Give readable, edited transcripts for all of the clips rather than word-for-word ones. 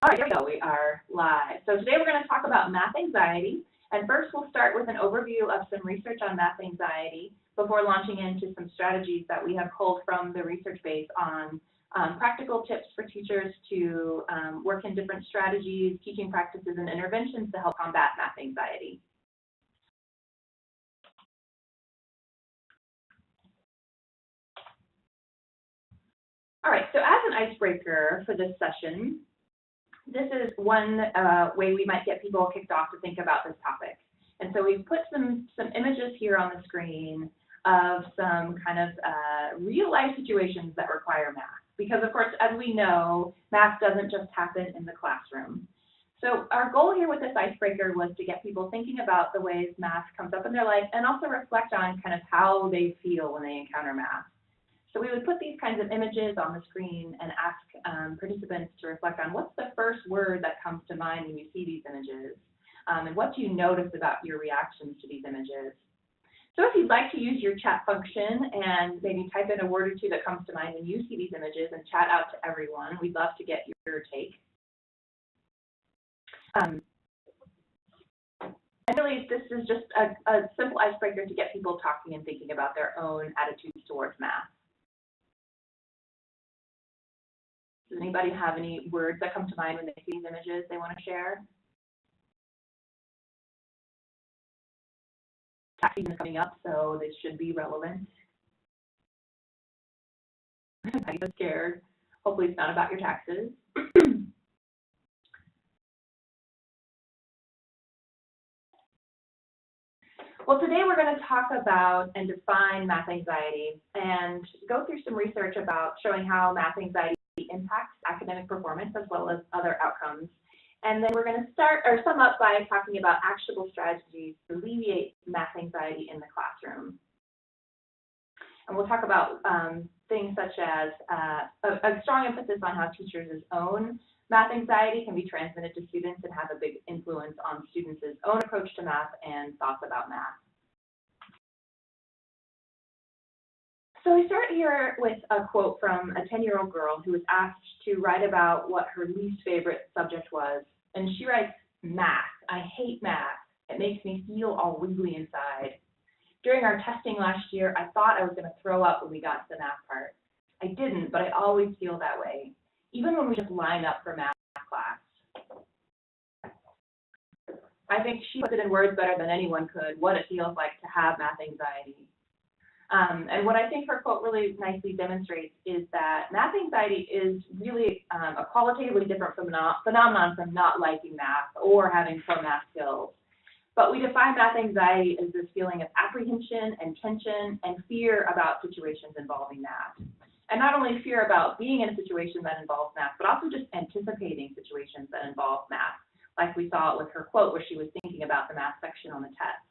All right, here we go. We are live. So today we're going to talk about math anxiety. And first we'll start with an overview of some research on math anxiety before launching into some strategies that we have pulled from the research base on practical tips for teachers to work in different strategies, teaching practices, and interventions to help combat math anxiety. All right, so as an icebreaker for this session, this is one way we might get people kicked off to think about this topic. And so we've put some images here on the screen of some kind of real life situations that require math. Because of course, as we know, math doesn't just happen in the classroom. So our goal here with this icebreaker was to get people thinking about the ways math comes up in their life and also reflect on kind of how they feel when they encounter math. So we would put these kinds of images on the screen and ask participants to reflect on what's the first word that comes to mind when you see these images, and what do you notice about your reactions to these images. So if you'd like to use your chat function and maybe type in a word or two that comes to mind when you see these images and chat out to everyone, we'd love to get your take. And really, this is just a simple icebreaker to get people talking and thinking about their own attitudes towards math. Does anybody have any words that come to mind when they see these images they want to share? Tax season is coming up, so this should be relevant. I'm scared. Hopefully it's not about your taxes. Well, today we're going to talk about and define math anxiety and go through some research about showing how math anxiety impacts academic performance as well as other outcomes. And then we're going to start or sum up by talking about actionable strategies to alleviate math anxiety in the classroom. And we'll talk about things such as a strong emphasis on how teachers' own math anxiety can be transmitted to students and have a big influence on students' own approach to math and thoughts about math. So we start here with a quote from a 10-year-old girl who was asked to write about what her least favorite subject was. And she writes, "Math. I hate math. It makes me feel all wiggly inside. During our testing last year, I thought I was going to throw up when we got to the math part. I didn't, but I always feel that way, even when we just line up for math class." I think she puts it in words better than anyone could, what it feels like to have math anxiety. And what I think her quote really nicely demonstrates is that math anxiety is really a qualitatively different phenomenon from not liking math or having poor math skills. But we define math anxiety as this feeling of apprehension and tension and fear about situations involving math. And not only fear about being in a situation that involves math, but also just anticipating situations that involve math, like we saw with her quote where she was thinking about the math section on the test.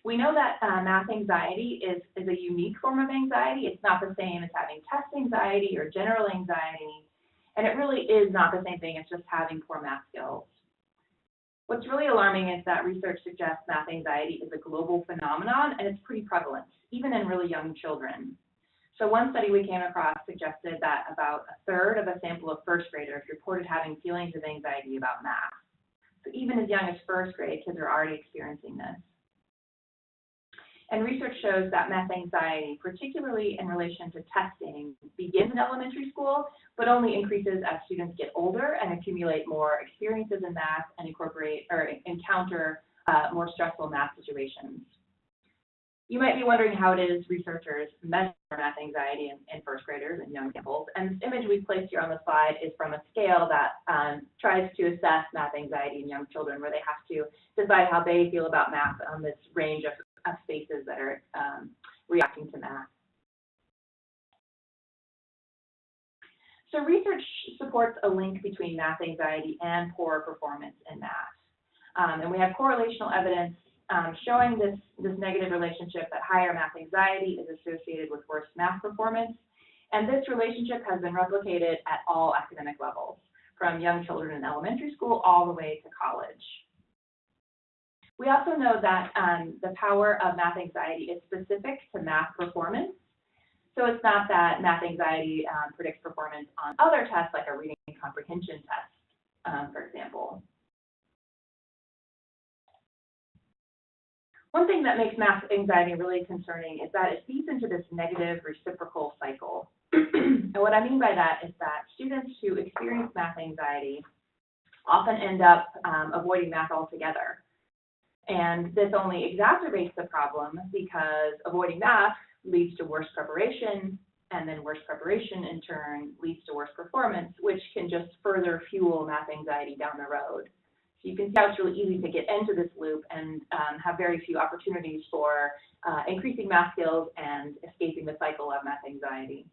We know that math anxiety is a unique form of anxiety. It's not the same as having test anxiety or general anxiety, and it really is not the same thing as just having poor math skills. What's really alarming is that research suggests math anxiety is a global phenomenon, and it's pretty prevalent, even in really young children. So one study we came across suggested that about a third of a sample of first graders reported having feelings of anxiety about math. So even as young as first grade, kids are already experiencing this. And research shows that math anxiety, particularly in relation to testing, begins in elementary school, but only increases as students get older and accumulate more experiences in math and incorporate or encounter more stressful math situations. You might be wondering how it is researchers measure math anxiety in first graders and young samples. And this image we've placed here on the slide is from a scale that tries to assess math anxiety in young children, where they have to decide how they feel about math on this range of spaces that are reacting to math. So research supports a link between math anxiety and poor performance in math. And we have correlational evidence showing this negative relationship that higher math anxiety is associated with worse math performance. And this relationship has been replicated at all academic levels, from young children in elementary school all the way to college. We also know that the power of math anxiety is specific to math performance. So it's not that math anxiety predicts performance on other tests, like a reading comprehension test, for example. One thing that makes math anxiety really concerning is that it feeds into this negative reciprocal cycle. And what I mean by that is that students who experience math anxiety often end up avoiding math altogether. And this only exacerbates the problem because avoiding math leads to worse preparation, and then worse preparation in turn leads to worse performance, which can just further fuel math anxiety down the road. So you can see how it's really easy to get into this loop and have very few opportunities for increasing math skills and escaping the cycle of math anxiety.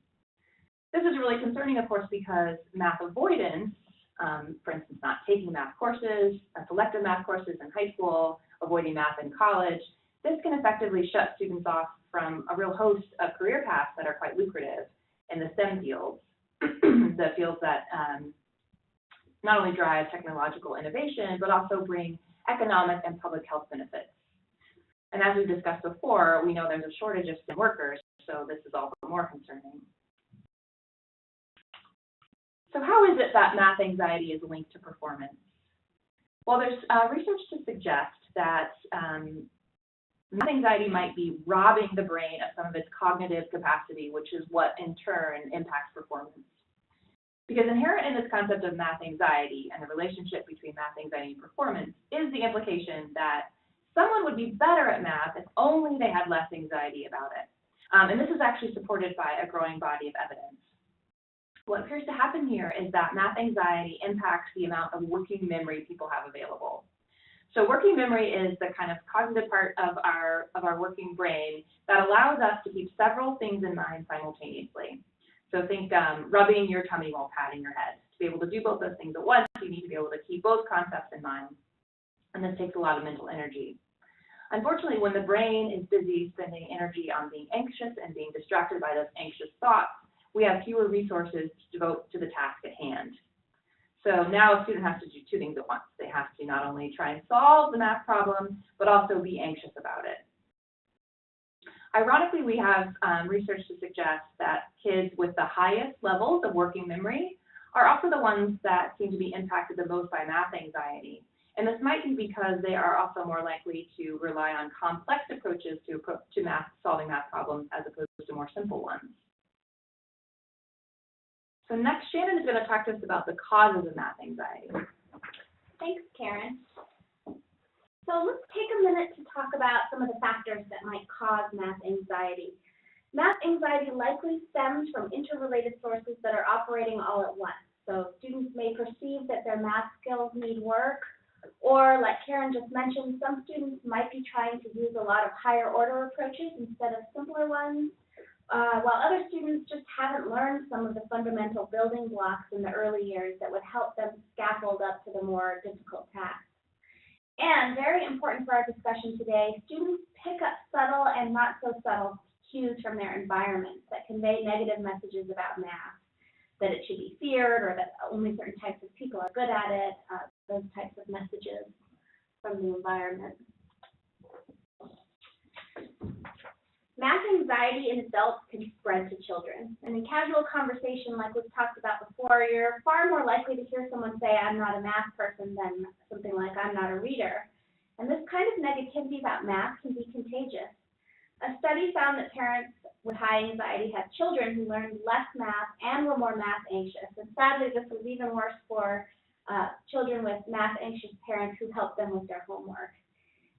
This is really concerning, of course, because math avoidance, for instance, not taking math courses, selective math courses in high school, avoiding math in college, this can effectively shut students off from a real host of career paths that are quite lucrative in the STEM fields, the fields that not only drive technological innovation, but also bring economic and public health benefits. And as we discussed before, we know there's a shortage of STEM workers, so this is all the more concerning. So how is it that math anxiety is linked to performance? Well, there's research to suggest that math anxiety might be robbing the brain of some of its cognitive capacity, which is what in turn impacts performance. Because inherent in this concept of math anxiety and the relationship between math anxiety and performance is the implication that someone would be better at math if only they had less anxiety about it. And this is actually supported by a growing body of evidence. What appears to happen here is that math anxiety impacts the amount of working memory people have available. So working memory is the kind of cognitive part of our working brain that allows us to keep several things in mind simultaneously. So think rubbing your tummy while patting your head. To be able to do both those things at once, you need to be able to keep both concepts in mind. And this takes a lot of mental energy. Unfortunately, when the brain is busy spending energy on being anxious and being distracted by those anxious thoughts, we have fewer resources to devote to the task at hand. So now a student has to do two things at once. They have to not only try and solve the math problem, but also be anxious about it. Ironically, we have research to suggest that kids with the highest levels of working memory are also the ones that seem to be impacted the most by math anxiety. And this might be because they are also more likely to rely on complex approaches to solving math problems as opposed to more simple ones. So next, Shannon is going to talk to us about the causes of math anxiety. Thanks, Karen. So let's take a minute to talk about some of the factors that might cause math anxiety. Math anxiety likely stems from interrelated sources that are operating all at once. So students may perceive that their math skills need work, or like Karen just mentioned, some students might be trying to use a lot of higher order approaches instead of simpler ones, while other students just haven't learned some of the fundamental building blocks in the early years that would help them scaffold up to the more difficult tasks. And very important for our discussion today, students pick up subtle and not so subtle cues from their environments that convey negative messages about math, that it should be feared or that only certain types of people are good at it, those types of messages from the environment. Math anxiety in adults can spread to children. And in casual conversation, like we've talked about before, you're far more likely to hear someone say, "I'm not a math person," than something like, "I'm not a reader." And this kind of negativity about math can be contagious. A study found that parents with high anxiety had children who learned less math and were more math anxious. And sadly, this was even worse for children with math anxious parents who helped them with their homework.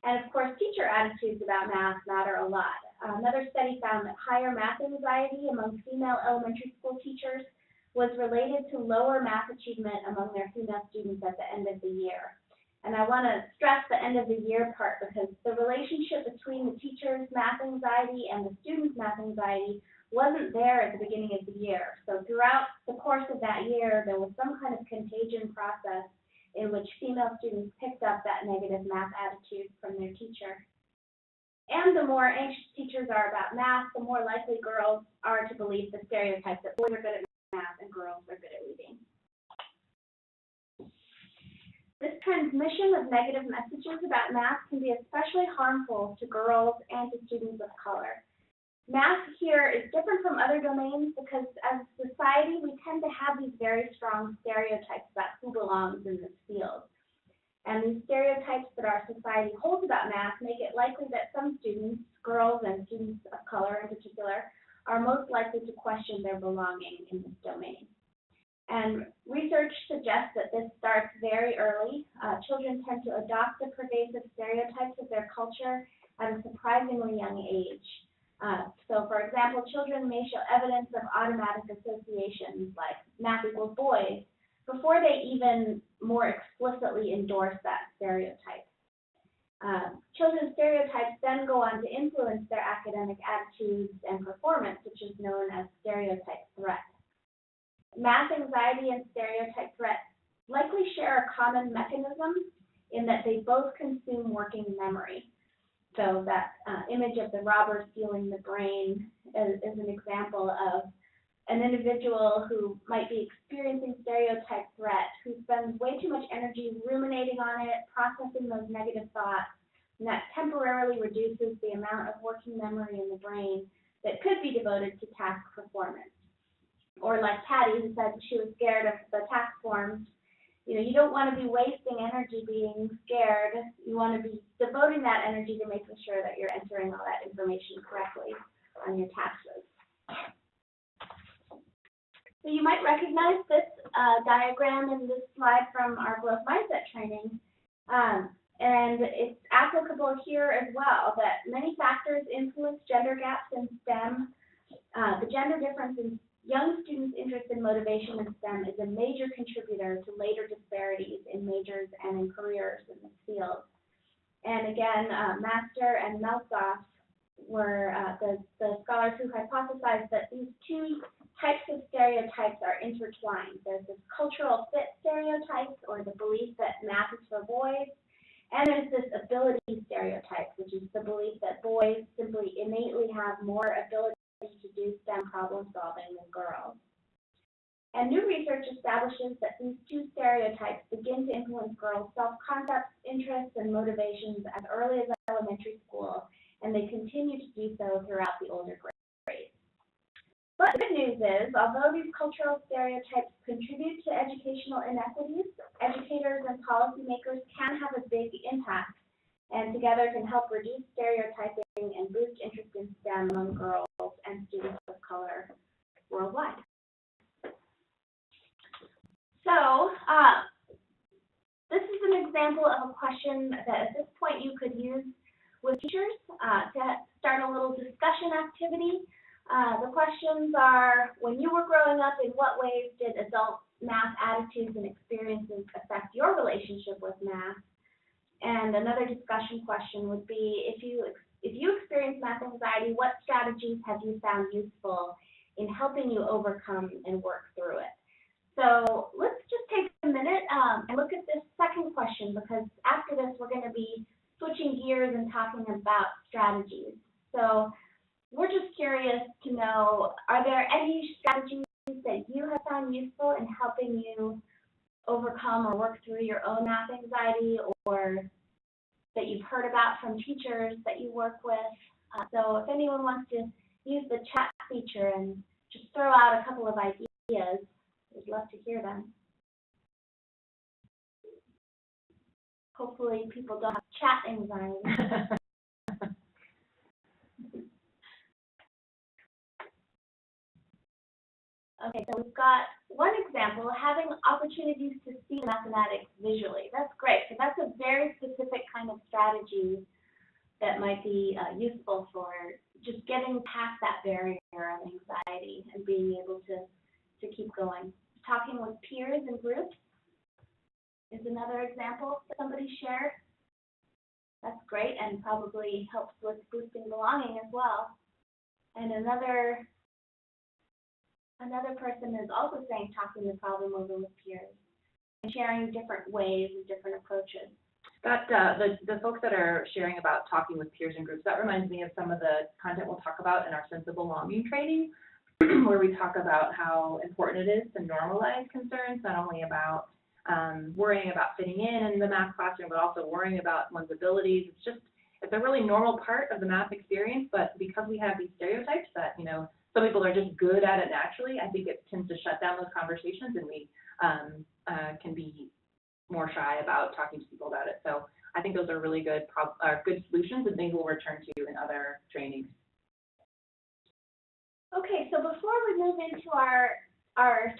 And of course, teacher attitudes about math matter a lot. Another study found that higher math anxiety among female elementary school teachers was related to lower math achievement among their female students at the end of the year. And I want to stress the end of the year part because the relationship between the teacher's math anxiety and the student's math anxiety wasn't there at the beginning of the year. So throughout the course of that year, there was some kind of contagion process in which female students picked up that negative math attitude from their teacher. And the more anxious teachers are about math, the more likely girls are to believe the stereotype that boys are good at math and girls are good at reading. This transmission of negative messages about math can be especially harmful to girls and to students of color. Math here is different from other domains because as a society, we tend to have these very strong stereotypes about who belongs in this field. And these stereotypes that our society holds about math make it likely that some students, girls and students of color in particular, are most likely to question their belonging in this domain. And research suggests that this starts very early. Children tend to adopt the pervasive stereotypes of their culture at a surprisingly young age. So for example, children may show evidence of automatic associations like math equals boys before they even more explicitly endorse that stereotype. Children's stereotypes then go on to influence their academic attitudes and performance, which is known as stereotype threat. Math anxiety and stereotype threat likely share a common mechanism in that they both consume working memory. So that image of the robber stealing the brain is an example of an individual who might be experiencing stereotype threat, who spends way too much energy ruminating on it, processing those negative thoughts, and that temporarily reduces the amount of working memory in the brain that could be devoted to task performance. Or like Patty, who said she was scared of the task forms. You don't want to be wasting energy being scared. You want to be devoting that energy to making sure that you're entering all that information correctly on your taxes. So you might recognize this diagram in this slide from our growth mindset training. And it's applicable here as well, that many factors influence gender gaps in STEM. The gender difference in young students' interest and motivation in STEM is a major contributor to later disparities in majors and in careers in this field. And again, Master and Melsoff were the scholars who hypothesized that these two types of stereotypes are intertwined. There's this cultural fit stereotype, or the belief that math is for boys, and there's this ability stereotype, which is the belief that boys simply innately have more ability to do STEM problem solving than girls. And new research establishes that these two stereotypes begin to influence girls' self-concepts, interests, and motivations as early as elementary school, and they continue to do so throughout the older grades. But the good news is, although these cultural stereotypes contribute to educational inequities, educators and policymakers can have a big impact, and together can help reduce stereotyping and boost interest in STEM among girls and students of color worldwide. So, this is an example of a question that at this point you could use with teachers to start a little discussion activity. The questions are, when you were growing up, in what ways did adult math attitudes and experiences affect your relationship with math? And another discussion question would be, if you experience math anxiety, what strategies have you found useful in helping you overcome and work through it? So let's just take a minute and look at this second question, because after this we're going to be switching gears and talking about strategies. So we're just curious to know, are there any strategies that you have found useful in helping you overcome or work through your own math anxiety, or that you've heard about from teachers that you work with? So if anyone wants to use the chat feature and just throw out a couple of ideas, we'd love to hear them. Hopefully people don't have chat anxiety. Okay, so we've got one example, having opportunities to see mathematics visually. That's great. So that's a very specific kind of strategy that might be useful for just getting past that barrier of anxiety and being able to keep going. Talking with peers and groups is another example that somebody shared. That's great and probably helps with boosting belonging as well. And another person is also saying talking the problem over with peers and sharing different ways and different approaches. That the folks that are sharing about talking with peers and groups, that reminds me of some of the content we'll talk about in our sense of belonging training, where we talk about how important it is to normalize concerns, not only about worrying about fitting in the math classroom, but also worrying about one's abilities. It's a really normal part of the math experience, but because we have these stereotypes that, you know, some people are just good at it naturally, I think it tends to shut down those conversations, and we can be more shy about talking to people about it. So I think those are really good good solutions and things we'll return to in other trainings. Okay, so before we move into our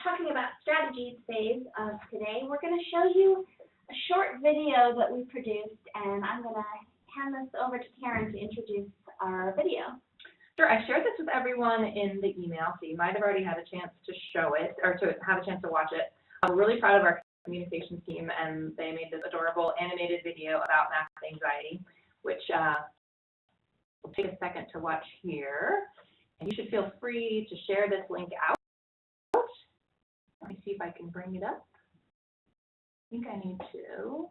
talking about strategies phase of today, we're going to show you a short video that we produced, and I'm going to hand this over to Karen to introduce our video. Sure, I shared this with everyone in the email, so you might have already had a chance to show it, or to have a chance to watch it. I'm really proud of our communications team, and they made this adorable animated video about math anxiety, which we'll take a second to watch here. And you should feel free to share this link out. Let me see if I can bring it up. I think I need to.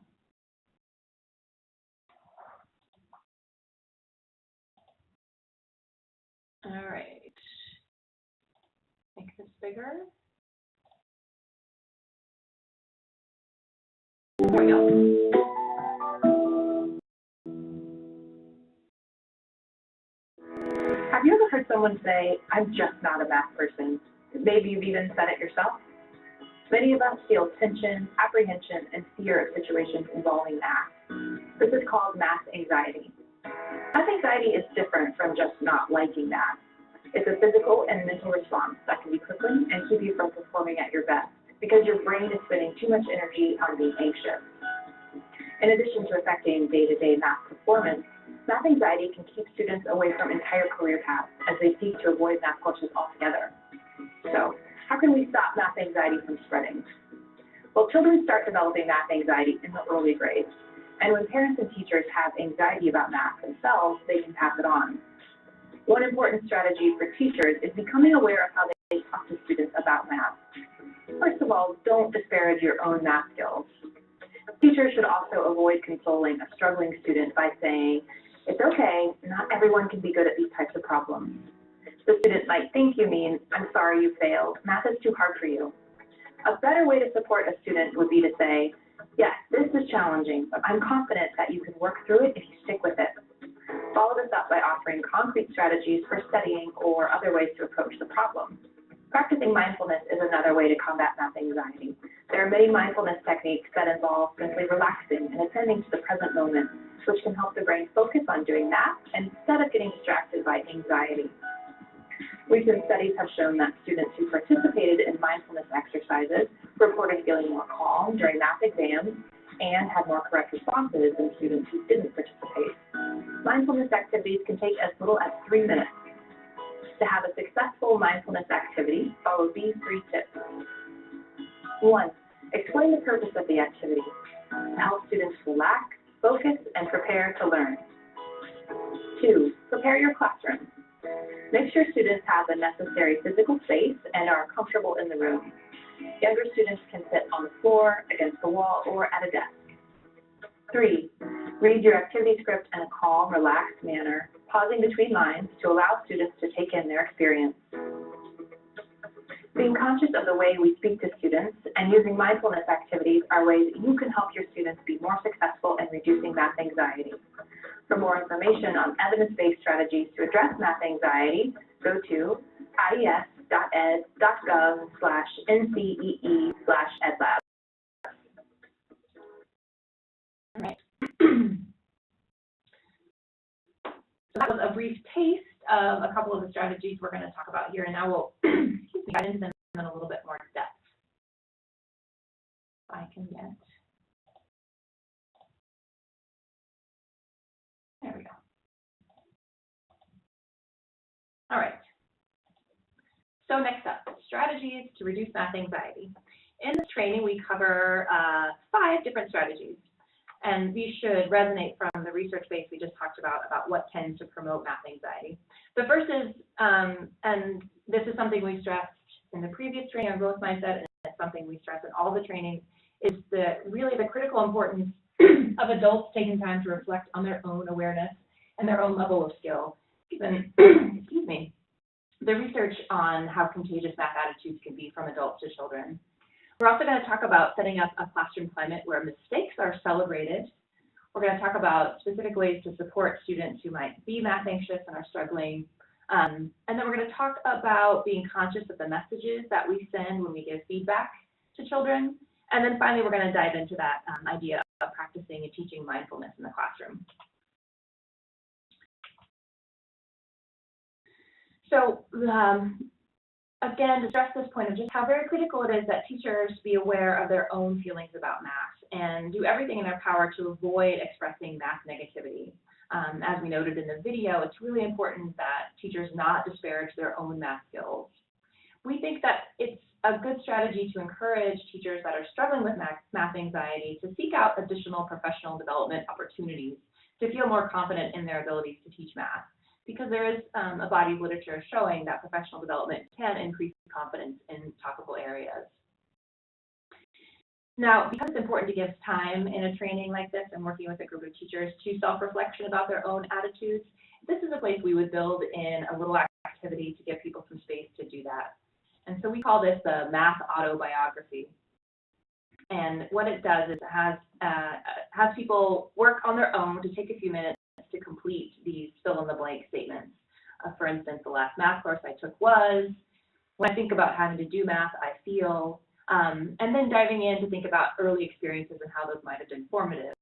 All right. Make this bigger. There we go. Have you ever heard someone say, "I'm just not a math person"? Maybe you've even said it yourself. Many of us feel tension, apprehension, and fear of situations involving math. This is called math anxiety. Math anxiety is different from just not liking math. It's a physical and mental response that can be crippling and keep you from performing at your best because your brain is spending too much energy on being anxious. In addition to affecting day-to-day math performance, math anxiety can keep students away from entire career paths as they seek to avoid math courses altogether. So, how can we stop math anxiety from spreading? Well, children start developing math anxiety in the early grades, and when parents and teachers have anxiety about math themselves, they can pass it on. One important strategy for teachers is becoming aware of how they talk to students about math. First of all, don't disparage your own math skills. Teachers should also avoid consoling a struggling student by saying, "It's okay, not everyone can be good at these types of problems." The student might think you mean, "I'm sorry you failed, math is too hard for you." A better way to support a student would be to say, "Yes, this is challenging, but I'm confident that you can work through it if you stick with it." Follow this up by offering concrete strategies for studying or other ways to approach the problem. Practicing mindfulness is another way to combat math anxiety. There are many mindfulness techniques that involve simply relaxing and attending to the present moment, which can help the brain focus on doing math instead of getting distracted by anxiety. Recent studies have shown that students who participated in mindfulness exercises reported feeling more calm during math exams and had more correct responses than students who didn't participate. Mindfulness activities can take as little as 3 minutes. To have a successful mindfulness activity, follow these 3 tips. 1. Explain the purpose of the activity. To help students relax, focus, and prepare to learn. 2. Prepare your classroom. Make sure students have the necessary physical space and are comfortable in the room. Younger students can sit on the floor, against the wall, or at a desk. 3. Read your activity script in a calm, relaxed manner, pausing between lines to allow students to take in their experience. Being conscious of the way we speak to students and using mindfulness activities are ways you can help your students be more successful in reducing math anxiety. For more information on evidence-based strategies to address math anxiety, go to ies.ed.gov/ncee/edlab. All right. So that was a brief taste of a couple of the strategies we're going to talk about here, and now we'll get into them in a little bit more depth. If I can get. There we go. All right. So next up, strategies to reduce math anxiety. In this training, we cover 5 different strategies, and these should resonate from the research base we just talked about what tends to promote math anxiety. The first is, and this is something we stressed in the previous training on growth mindset, and it's something we stress in all the trainings, is really the critical importance of adults taking time to reflect on their own awareness and their own level of skill. Given, excuse me, the research on how contagious math attitudes can be from adults to children. We're also going to talk about setting up a classroom climate where mistakes are celebrated, We're going to talk about specific ways to support students who might be math anxious and are struggling. And then we're going to talk about being conscious of the messages that we send when we give feedback to children. And then finally, we're going to dive into that idea of practicing and teaching mindfulness in the classroom. So again, to stress this point of just how very critical it is that teachers be aware of their own feelings about math and do everything in their power to avoid expressing math negativity. As we noted in the video, it's really important that teachers not disparage their own math skills. We think that it's a good strategy to encourage teachers that are struggling with math anxiety to seek out additional professional development opportunities to feel more confident in their abilities to teach math, because there is a body of literature showing that professional development can increase confidence in topical areas. Now, because it's important to give time in a training like this and working with a group of teachers to self-reflection about their own attitudes, this is a place we would build in a little activity to give people some space to do that. And so we call this the math autobiography. And what it does is it has people work on their own to take a few minutes to complete these fill-in-the-blank statements. For instance, the last math course I took was, when I think about having to do math, I feel, and then diving in to think about early experiences and how those might have been formative.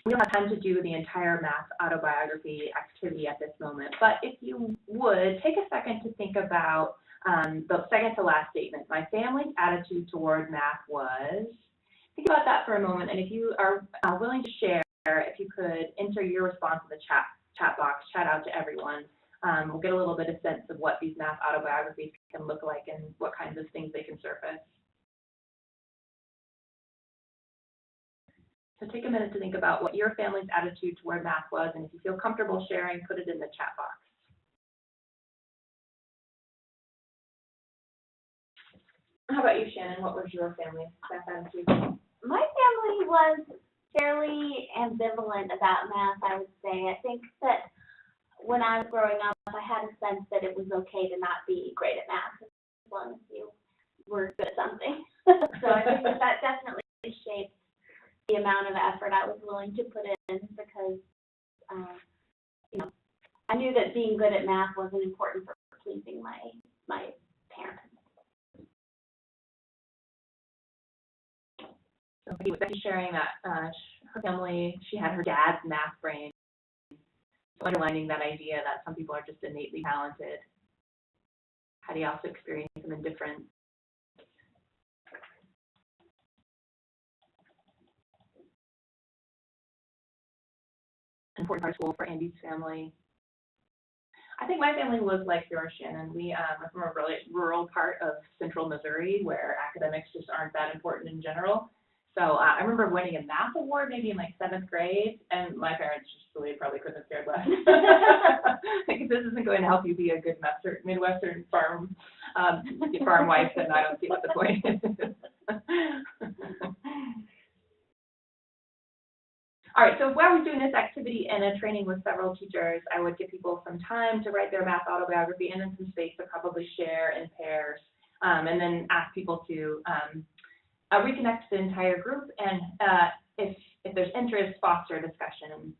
We don't have time to do the entire math autobiography activity at this moment, but if you would, take a second to think about the second to last statement. My family's attitude toward math was. Think about that for a moment, and if you are willing to share, if you could enter your response in the chat box, chat out to everyone. We'll get a little bit of sense of what these math autobiographies can look like and what kinds of things they can surface. So take a minute to think about what your family's attitude toward math was, and if you feel comfortable sharing, put it in the chat box. How about you, Shannon? What was your family's math attitude? My family was fairly ambivalent about math, I would say. I think that when I was growing up, I had a sense that it was okay to not be great at math as long as you were good at something. So I think that definitely shaped the amount of effort I was willing to put in, because you know, I knew that being good at math wasn't important for pleasing my parents. So Becky's sharing that her family, she had her dad's math brain, underlining that idea that some people are just innately talented. Hattie also experienced some indifference. Important part of school for Andy's family. I think my family was like yours, Shannon. We are from a really rural part of central Missouri where academics just aren't that important in general. So I remember winning a math award maybe in like 7th grade, and my parents just really probably couldn't have cared less. Like, if this isn't going to help you be a good Midwestern farm wife, then I don't see what the point is. All right, so while we're doing this activity and a training with several teachers, I would give people some time to write their math autobiography and then some space to probably share in pairs, and then ask people to reconnect the entire group, and if there's interest, foster discussion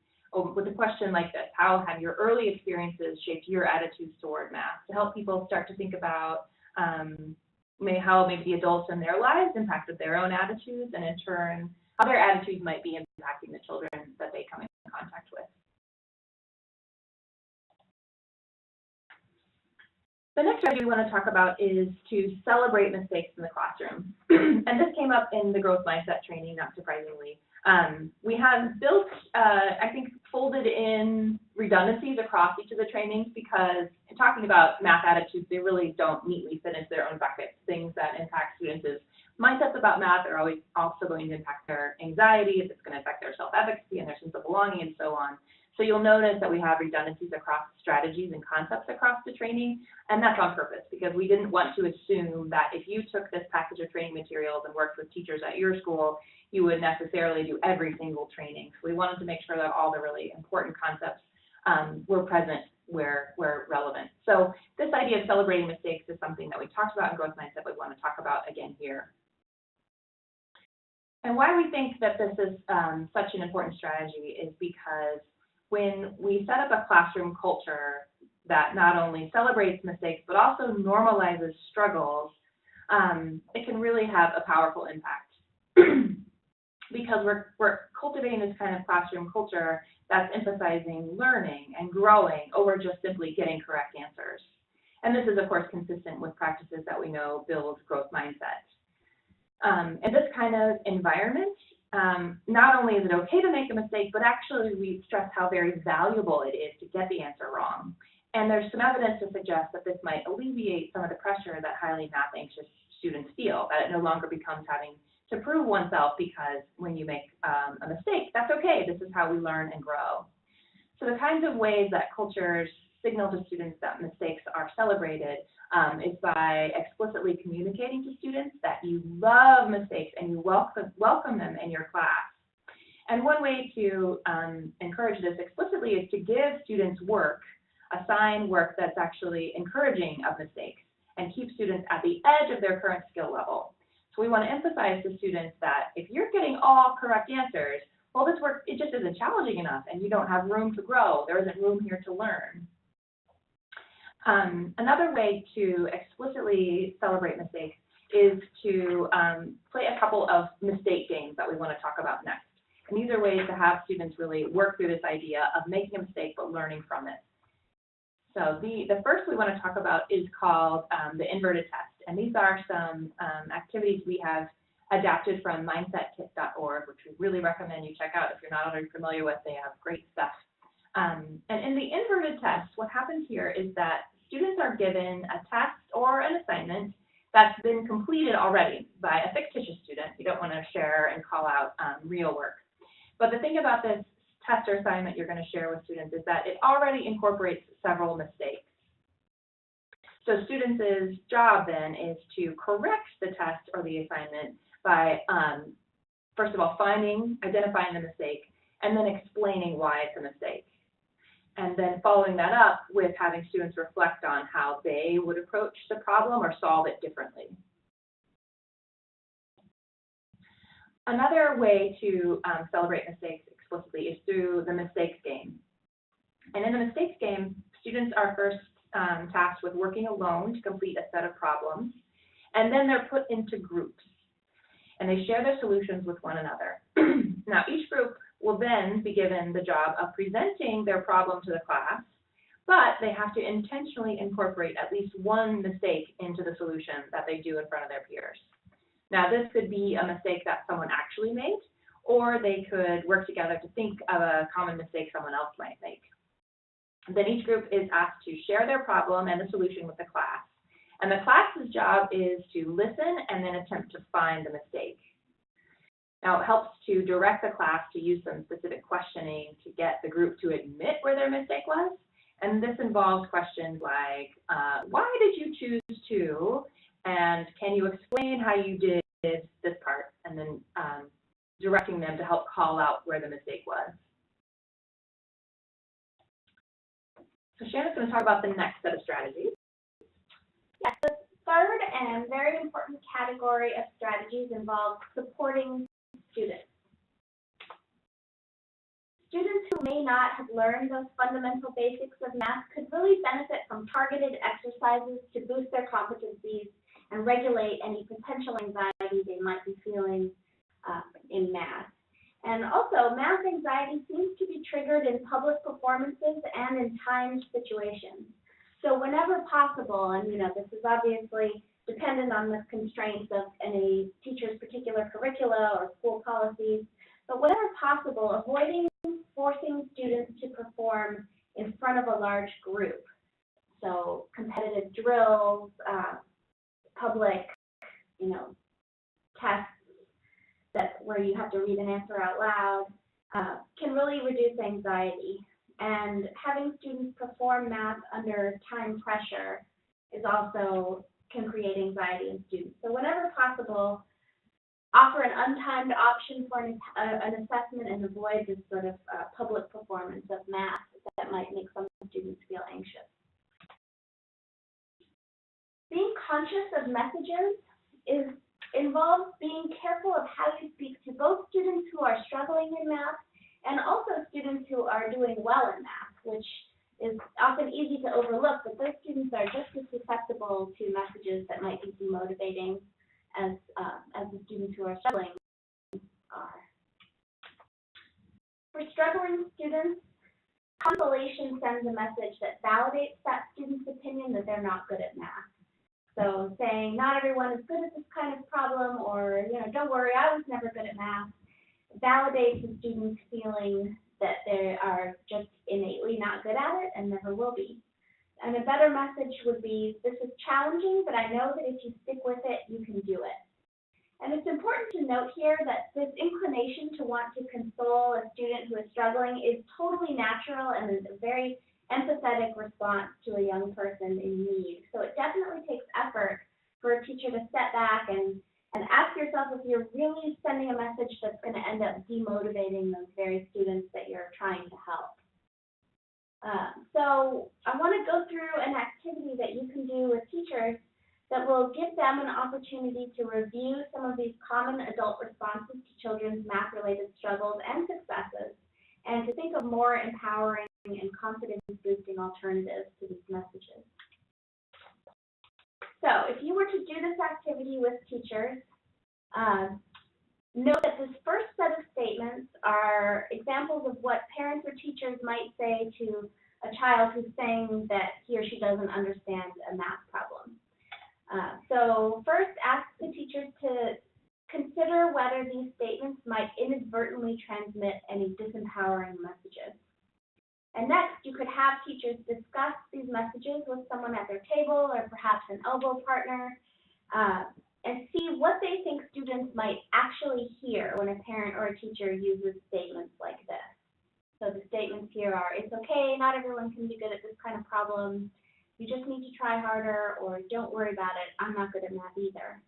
with a question like this: how have your early experiences shaped your attitudes toward math? To help people start to think about how maybe the adults in their lives impacted their own attitudes, and in turn, how their attitudes might be impacting the children that they come in contact with. The next strategy we want to talk about is to celebrate mistakes in the classroom. And this came up in the growth mindset training, not surprisingly. We have built, I think, folded in redundancies across each of the trainings, because in talking about math attitudes, they really don't neatly fit into their own buckets. Things that impact students' mindsets about math are always also going to impact their anxiety, if it's going to affect their self-efficacy and their sense of belonging, and so on. So you'll notice that we have redundancies across strategies and concepts across the training, and that's on purpose, because we didn't want to assume that if you took this package of training materials and worked with teachers at your school, you would necessarily do every single training. So we wanted to make sure that all the really important concepts were present where relevant. So this idea of celebrating mistakes is something that we talked about in growth mindset, but we want to talk about again here. And why we think that this is such an important strategy is because when we set up a classroom culture that not only celebrates mistakes, but also normalizes struggles, it can really have a powerful impact. Because we're cultivating this kind of classroom culture that's emphasizing learning and growing over just simply getting correct answers. And this is, of course, consistent with practices that we know build growth mindset. In this kind of environment, not only is it okay to make a mistake, but actually we stress how very valuable it is to get the answer wrong. And there's some evidence to suggest that this might alleviate some of the pressure that highly math anxious students feel, that it no longer becomes having to prove oneself, because when you make a mistake, that's okay. This is how we learn and grow. So the kinds of ways that cultures signal to students that mistakes are celebrated is by explicitly communicating to students that you love mistakes and you welcome them in your class. And one way to encourage this explicitly is to give students work, assign work that's actually encouraging of mistakes, and keep students at the edge of their current skill level. So we want to emphasize to students that if you're getting all correct answers, well, this work, it just isn't challenging enough, and you don't have room to grow. There isn't room here to learn. Another way to explicitly celebrate mistakes is to play a couple of mistake games that we want to talk about next. And these are ways to have students really work through this idea of making a mistake but learning from it. So the first we want to talk about is called the inverted test. And these are some activities we have adapted from mindsetkit.org, which we really recommend you check out if you're not already familiar with. They have great stuff. And in the inverted test, what happens here is that students are given a test or an assignment that's been completed already by a fictitious student. You don't want to share and call out real work. But the thing about this test or assignment you're going to share with students is that it already incorporates several mistakes. So students' job then is to correct the test or the assignment by, first of all, identifying the mistake, and then explaining why it's a mistake. And then following that up with having students reflect on how they would approach the problem or solve it differently. Another way to celebrate mistakes explicitly is through the mistakes game. And in the mistakes game, students are first tasked with working alone to complete a set of problems, and then they're put into groups, and they share their solutions with one another. Now, each group will then be given the job of presenting their problem to the class, but they have to intentionally incorporate at least one mistake into the solution that they do in front of their peers. Now, this could be a mistake that someone actually made, or they could work together to think of a common mistake someone else might make. Then each group is asked to share their problem and the solution with the class. And the class's job is to listen and then attempt to find the mistake. Now, it helps to direct the class to use some specific questioning to get the group to admit where their mistake was. And this involves questions like, why did you choose to? And can you explain how you did this part? And then directing them to help call out where the mistake was. So Shannon's going to talk about the next set of strategies. Yes, the third and very important category of strategies involves supporting students. Students who may not have learned those fundamental basics of math could really benefit from targeted exercises to boost their competencies and regulate any potential anxiety they might be feeling in math. And also, math anxiety seems to be triggered in public performances and in timed situations. So whenever possible, and this is obviously dependent on the constraints of any teacher's particular curricula or school policies, but whenever possible, avoiding forcing students to perform in front of a large group. So competitive drills, public, tests where you have to read an answer out loud can really reduce anxiety. And having students perform math under time pressure can create anxiety in students. So whenever possible, offer an untimed option for an assessment and avoid this sort of public performance of math that might make some students feel anxious. Being conscious of messages is involves being careful of how you speak to both students who are struggling in math and also students who are doing well in math, which is often easy to overlook, but those students are just as susceptible to messages that might be demotivating as the students who are struggling are. For struggling students, consolation sends a message that validates that student's opinion that they're not good at math. So saying, not everyone is good at this kind of problem, or, don't worry, I was never good at math, validates the student's feeling that they are just innately not good at it and never will be. And a better message would be, this is challenging, but I know that if you stick with it, you can do it. And it's important to note here that this inclination to want to console a student who is struggling is totally natural and is a very empathetic response to a young person in need. So it definitely takes effort for a teacher to step back and ask yourself if you're really sending a message that's going to end up demotivating those very students that you're trying to help. So I want to go through an activity that you can do with teachers that will give them an opportunity to review some of these common adult responses to children's math-related struggles and successes, and to think of more empowering and confidence-boosting alternatives to these messages. So if you were to do this activity with teachers, note that this first set of statements are examples of what parents or teachers might say to a child who's saying that he or she doesn't understand a math problem. So first, ask the teachers to consider whether these statements might inadvertently transmit any disempowering messages. And next, you could have teachers discuss these messages with someone at their table or perhaps an elbow partner, and see what they think students might actually hear when a parent or a teacher uses statements like this. So the statements here are, it's okay, not everyone can be good at this kind of problem. You just need to try harder, or don't worry about it, I'm not good at math either.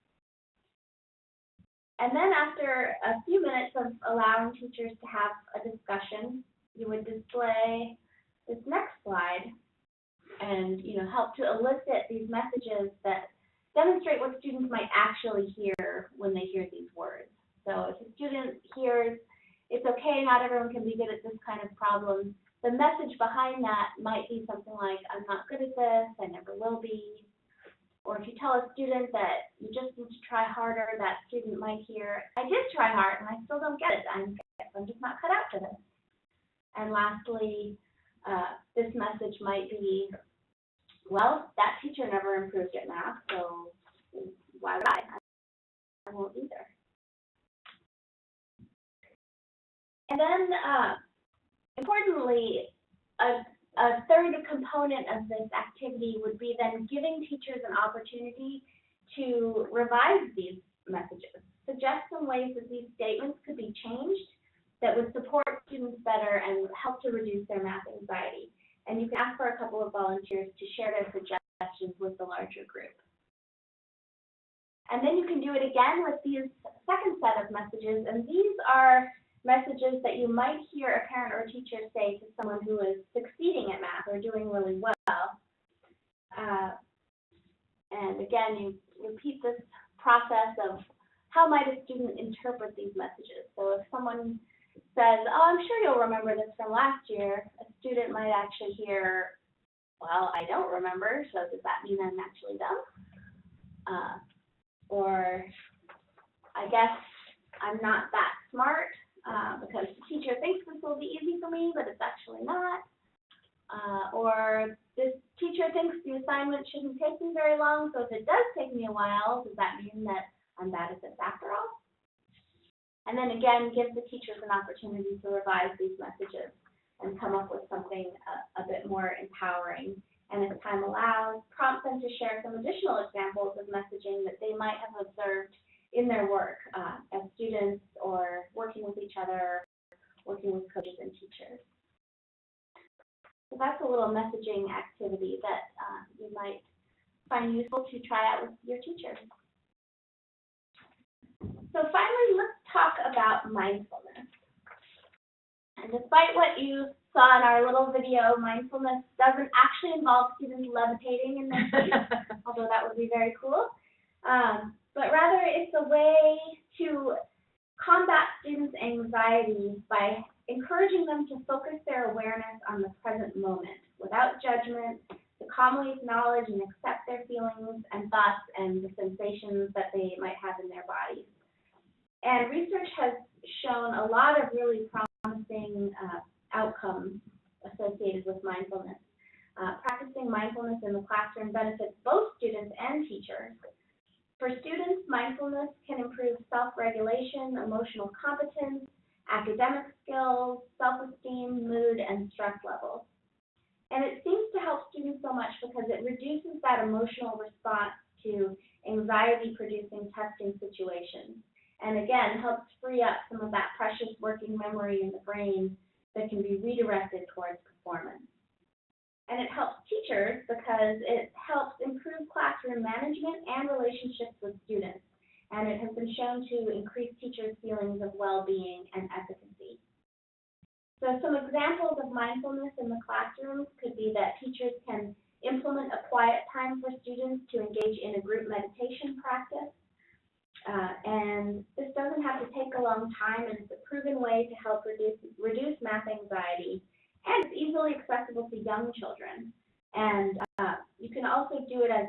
And then after a few minutes of allowing teachers to have a discussion, you would display this next slide and help to elicit these messages that demonstrate what students might actually hear when they hear these words. So if a student hears, it's okay, not everyone can be good at this kind of problem, the message behind that might be something like, I'm not good at this, I never will be. Or if you tell a student that you just need to try harder, that student might hear, I did try hard and I still don't get it, I'm just not cut out for this. And lastly, this message might be, well, that teacher never improved at math, so why would I? I won't either. And then, importantly, a third component of this activity would be then giving teachers an opportunity to revise these messages, suggest some ways that these statements could be changed that would support students better and help to reduce their math anxiety. And you can ask for a couple of volunteers to share their suggestions with the larger group. And then you can do it again with these second set of messages, and these are messages that you might hear a parent or teacher say to someone who is succeeding at math or doing really well. And again, you repeat this process of how might a student interpret these messages. So if someone says, oh, I'm sure you'll remember this from last year, a student might actually hear, well, I don't remember, so does that mean I'm actually dumb? Or I guess I'm not that smart because the teacher thinks this will be easy for me, but it's actually not. Or this teacher thinks the assignment shouldn't take me very long, so if it does take me a while, does that mean that I'm bad at this after all? And then again, give the teachers an opportunity to revise these messages and come up with something a bit more empowering. And if time allows, prompt them to share some additional examples of messaging that they might have observed in their work as students or working with each other, working with coaches and teachers. So that's a little messaging activity that you might find useful to try out with your teachers. So finally, let's talk about mindfulness. And despite what you saw in our little video, mindfulness doesn't actually involve students levitating in their seats, although that would be very cool. But rather it's a way to combat students' anxiety by encouraging them to focus their awareness on the present moment without judgment, to calmly acknowledge and accept their feelings and thoughts and the sensations that they might have in their bodies. And research has shown a lot of really promising outcomes associated with mindfulness. Practicing mindfulness in the classroom benefits both students and teachers. For students, mindfulness can improve self-regulation, emotional competence, academic skills, self-esteem, mood, and stress levels. And it seems to help students so much because it reduces that emotional response to anxiety-producing testing situations. And again, helps free up some of that precious working memory in the brain that can be redirected towards performance. And it helps teachers because it helps improve classroom management and relationships with students. And it has been shown to increase teachers' feelings of well-being and efficacy. So some examples of mindfulness in the classroom could be that teachers can implement a quiet time for students to engage in a group meditation practice. And this doesn't have to take a long time, and it's a proven way to help reduce math anxiety. And it's easily accessible to young children. And you can also do it as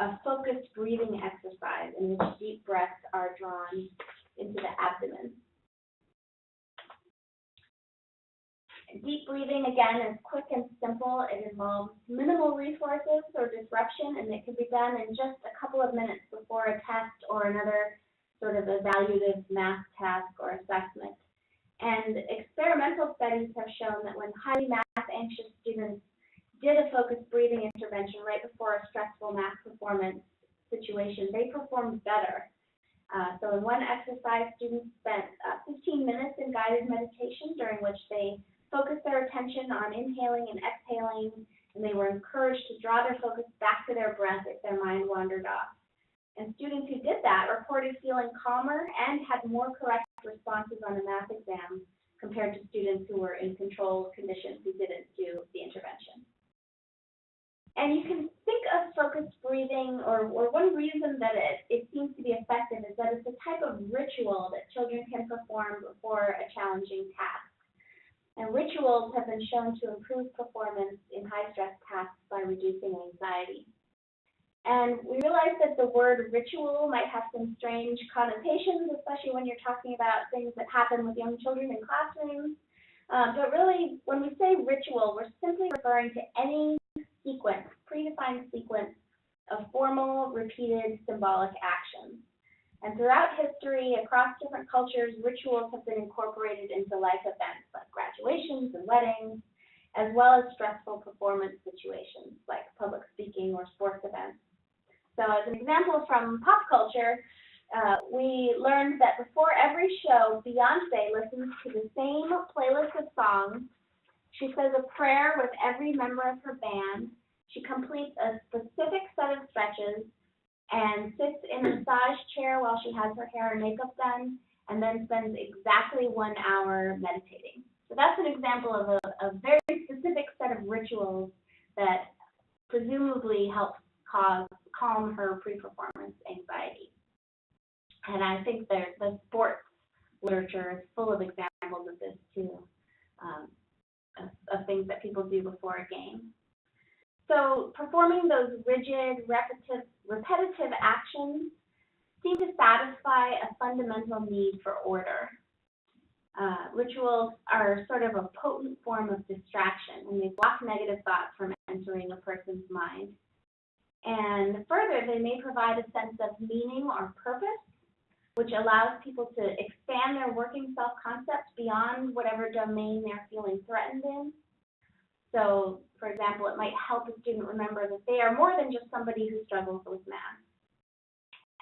a focused breathing exercise in which deep breaths are drawn into the abdomen. Deep breathing, again, is quick and simple. It involves minimal resources or disruption, and it can be done in just a couple of minutes before a test or another sort of evaluative math task or assessment. And experimental studies have shown that when highly math-anxious students did a focused breathing intervention right before a stressful math performance situation, they performed better. So in one exercise, students spent 15 minutes in guided meditation during which they focused their attention on inhaling and exhaling, and they were encouraged to draw their focus back to their breath if their mind wandered off. And students who did that reported feeling calmer and had more correct responses on a math exam compared to students who were in controlled conditions who didn't do the intervention. And you can think of focused breathing, or one reason that it seems to be effective is that it's a type of ritual that children can perform before a challenging task. And rituals have been shown to improve performance in high-stress tasks by reducing anxiety. And we realize that the word ritual might have some strange connotations, especially when you're talking about things that happen with young children in classrooms. But really, when we say ritual, we're simply referring to any sequence, predefined sequence of formal, repeated, symbolic actions. And throughout history, across different cultures, rituals have been incorporated into life events like graduations and weddings, as well as stressful performance situations like public speaking or sports events. So as an example from pop culture, we learned that before every show, Beyonce listens to the same playlist of songs. She says a prayer with every member of her band. She completes a specific set of stretches and sits in a massage chair while she has her hair and makeup done, and then spends exactly 1 hour meditating. So that's an example of a very specific set of rituals that presumably helps calm her pre-performance anxiety. And I think the sports literature is full of examples of this too, of things that people do before a game. So performing those rigid, repetitive actions seem to satisfy a fundamental need for order. Rituals are sort of a potent form of distraction, and they block negative thoughts from entering a person's mind. And further, they may provide a sense of meaning or purpose, which allows people to expand their working self-concept beyond whatever domain they're feeling threatened in. So, for example, it might help a student remember that they are more than just somebody who struggles with math.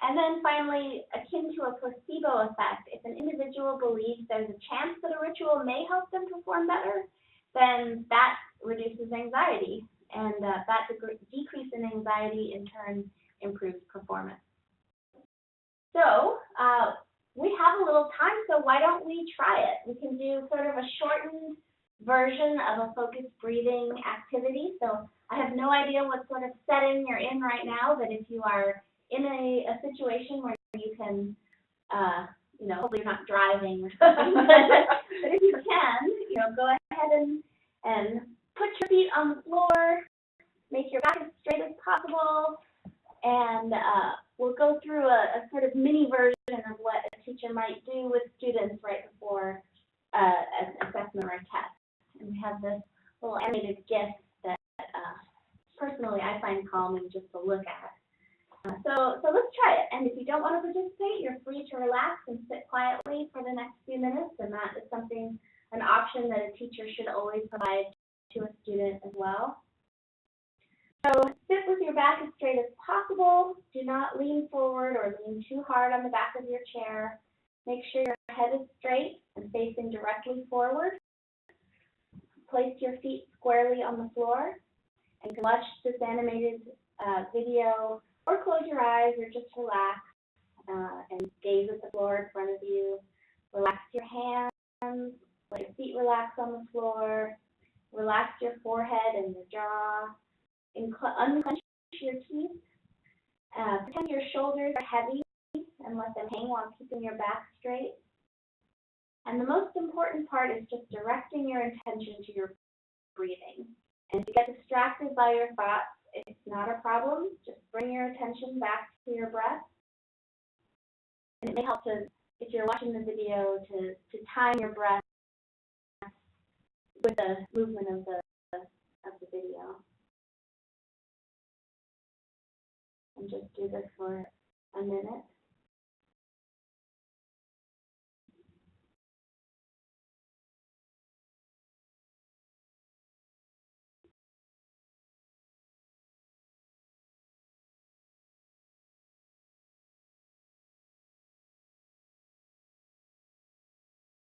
And then finally, akin to a placebo effect, if an individual believes there's a chance that a ritual may help them perform better, then that reduces anxiety. And that decrease in anxiety, in turn, improves performance. So we have a little time, so why don't we try it? We can do sort of a shortened version of a focused breathing activity. So I have no idea what sort of setting you're in right now, but if you are in a situation where you can, hopefully you're not driving or something, but if you can, go ahead and put your feet on the floor, make your back as straight as possible, and we'll go through a sort of mini version of what a teacher might do with students right before an assessment or a test. And we have this little animated GIF that personally I find calming just to look at. So let's try it. And if you don't want to participate, you're free to relax and sit quietly for the next few minutes. And that is an option that a teacher should always provide to a student as well. So sit with your back as straight as possible. Do not lean forward or lean too hard on the back of your chair. Make sure your head is straight and facing directly forward. Place your feet squarely on the floor. And you can watch this animated video or close your eyes or just relax and gaze at the floor in front of you. Relax your hands, let your feet relax on the floor. Relax your forehead and your jaw. Unclench your teeth. Pretend your shoulders are heavy and let them hang while keeping your back straight. And the most important part is just directing your attention to your breathing. And if you get distracted by your thoughts, it's not a problem. Just bring your attention back to your breath. And it may help to, if you're watching the video, to time your breath with the movement of the video. And just do this for a minute.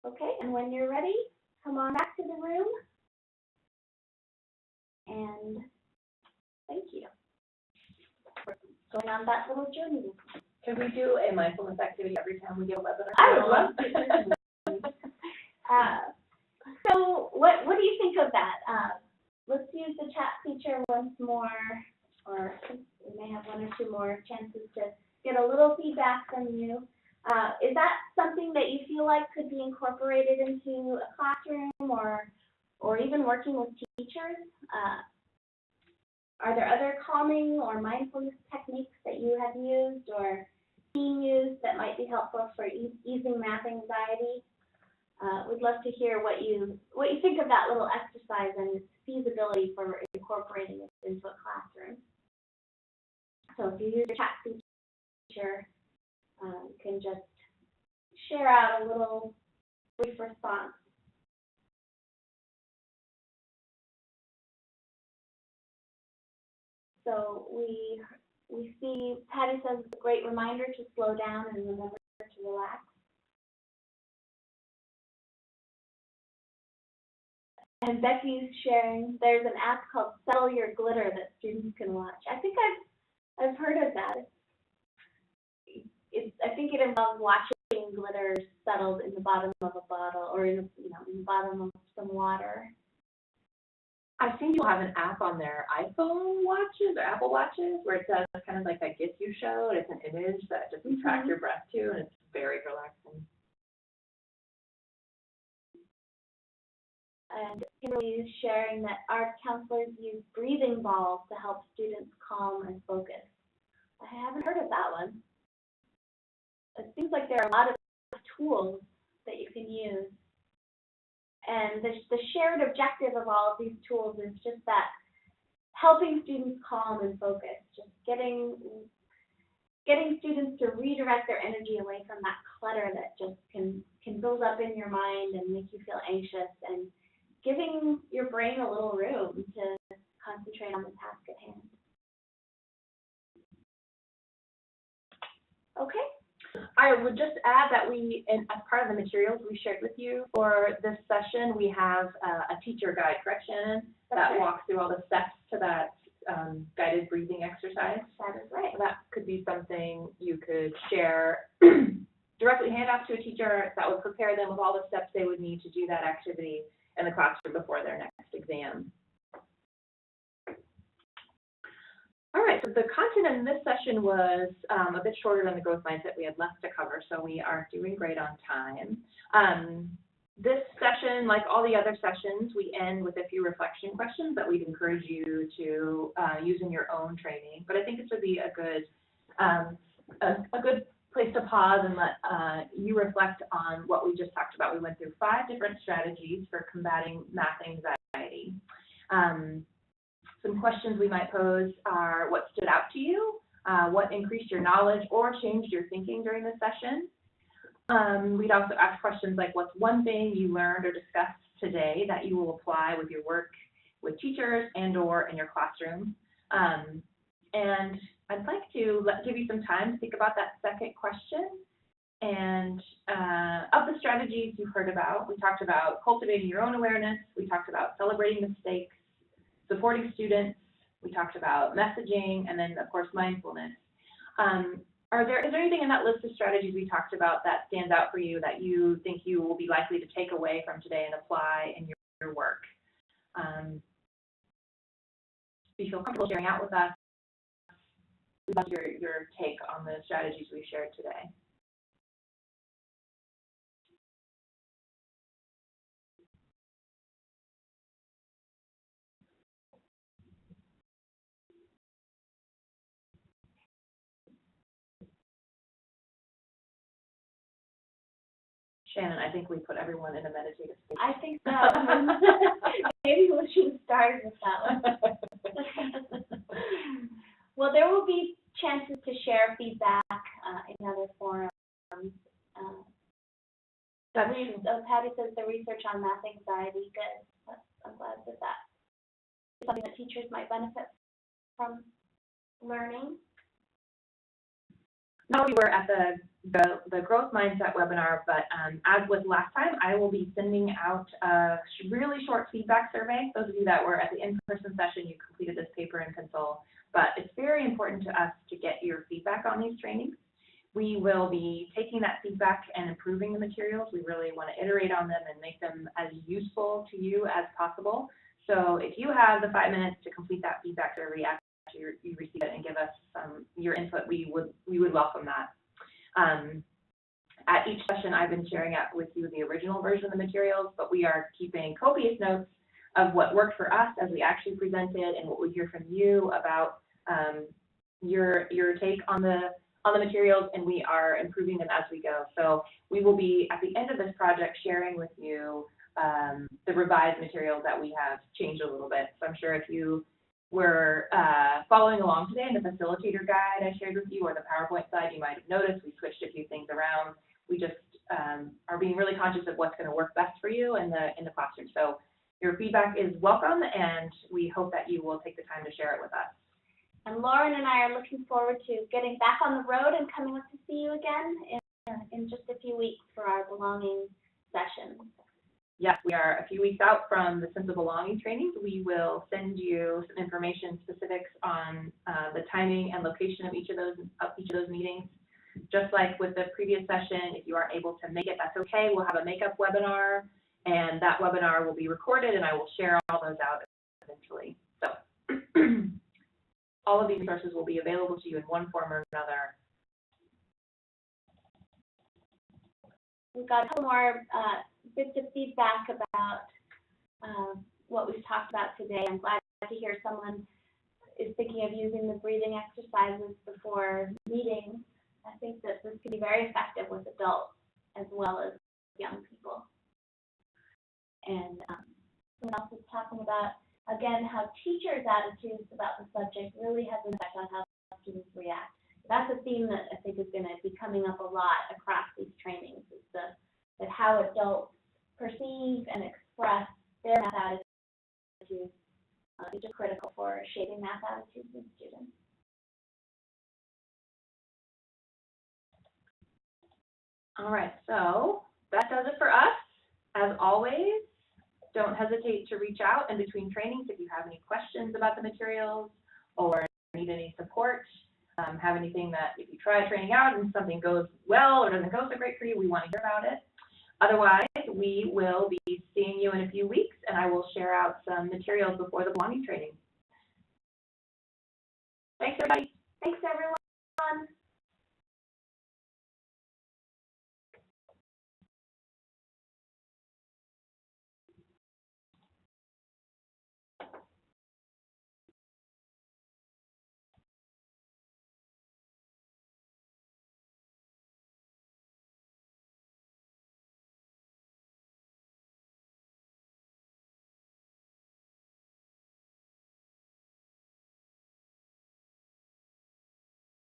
Okay, and when you're ready, come on back to the room. And thank you for going on that little journey. Can we do a mindfulness activity every time we get a webinar? I would love to. So what do you think of that? Let's use the chat feature once more, or we may have one or two more chances to get a little feedback from you. Is that something that you feel like could be incorporated into a classroom or even working with teachers? Are there other calming or mindfulness techniques that you have used or seen used that might be helpful for easing math anxiety? We'd love to hear what you think of that little exercise and its feasibility for incorporating it into a classroom. So if you use your chat feature, you can just share out a little brief response. So we see Patty says it's a great reminder to slow down and remember to relax. And Becky's sharing there's an app called Settle Your Glitter that students can watch. I think I've heard of that. I think it involves watching glitter settled in the bottom of a bottle or in the bottom of some water. I've seen people have an app on their iPhone watches or Apple watches where it does kind of like that GIF you showed. It's an image that just you track your breath to, and it's very relaxing. And Kimberly is sharing that art counselors use breathing balls to help students calm and focus. I haven't heard of that one. It seems like there are a lot of tools that you can use. And the shared objective of all of these tools is just that helping students calm and focus, just getting students to redirect their energy away from that clutter that just can build up in your mind and make you feel anxious, and giving your brain a little room to concentrate on the task at hand. Okay. I would just add that as part of the materials we shared with you for this session, we have a teacher guide, correct, Shannon, that walks through all the steps to that guided breathing exercise. That is right. So that could be something you could share, directly hand off to a teacher that would prepare them with all the steps they would need to do that activity in the classroom before their next exam. All right, so the content in this session was a bit shorter than the growth mindset we had left to cover, so we are doing great on time. This session, like all the other sessions, we end with a few reflection questions that we'd encourage you to use in your own training. But I think this would be a good place to pause and let you reflect on what we just talked about. We went through 5 different strategies for combating math anxiety. Some questions we might pose are, what stood out to you? What increased your knowledge or changed your thinking during the session? We'd also ask questions like, what's one thing you learned or discussed today that you will apply with your work with teachers and/or in your classroom? And I'd like to give you some time to think about that second question. And of the strategies you've heard about, we talked about cultivating your own awareness. We talked about celebrating mistakes, supporting students. We talked about messaging, and then, of course, mindfulness. Is there anything in that list of strategies we talked about that stands out for you that you think you will be likely to take away from today and apply in your work? Do you feel comfortable sharing out with us? We'd love your take on the strategies we shared today. Shannon, I think we put everyone in a meditative state. I think so. Maybe we should start with that one. Well, there will be chances to share feedback in other forums. Patty says the research on math anxiety, good. I'm glad that that's something that teachers might benefit from learning. No, we were at the growth mindset webinar, but as with last time, I will be sending out a really short feedback survey. Those of you that were at the in-person session, you completed this paper in pencil, but it's very important to us to get your feedback on these trainings. We will be taking that feedback and improving the materials. We really want to iterate on them and make them as useful to you as possible. So if you have the 5 minutes to complete that feedback survey after you receive it and give us your input, we would welcome that. At each session, I've been sharing out with you the original version of the materials, but we are keeping copious notes of what worked for us as we actually presented and what we hear from you about your take on the materials, and we are improving them as we go. So we will be, at the end of this project, sharing with you the revised materials that we have changed a little bit. So I'm sure if you were following along today in the facilitator guide I shared with you, or the PowerPoint slide, you might have noticed we switched a few things around. We just are being really conscious of what's going to work best for you in the classroom. So your feedback is welcome, and we hope that you will take the time to share it with us. And Lauren and I are looking forward to getting back on the road and coming up to see you again in just a few weeks for our belonging session. Yes, we are a few weeks out from the Sense of Belonging training. We will send you some information, specifics on the timing and location of each of those meetings. Just like with the previous session, if you aren't able to make it, that's okay. We'll have a makeup webinar, and that webinar will be recorded, and I will share all those out eventually. So all of these resources will be available to you in one form or another. We've got a couple more bits of feedback about what we've talked about today. I'm glad to hear someone is thinking of using the breathing exercises before meetings. I think that this can be very effective with adults as well as young people. And someone else is talking about, again, how teachers' attitudes about the subject really has an effect on how students react. That's a theme that I think is going to be coming up a lot across these trainings, is that how adults perceive and express their math attitudes is critical for shaping math attitudes in students. All right, so that does it for us. As always, don't hesitate to reach out in between trainings if you have any questions about the materials or need any support. Have anything that if you try training out and something goes well or doesn't go so great for you, we want to hear about it. Otherwise, we will be seeing you in a few weeks, and I will share out some materials before the belonging training. Thanks, everybody. Thanks, everyone.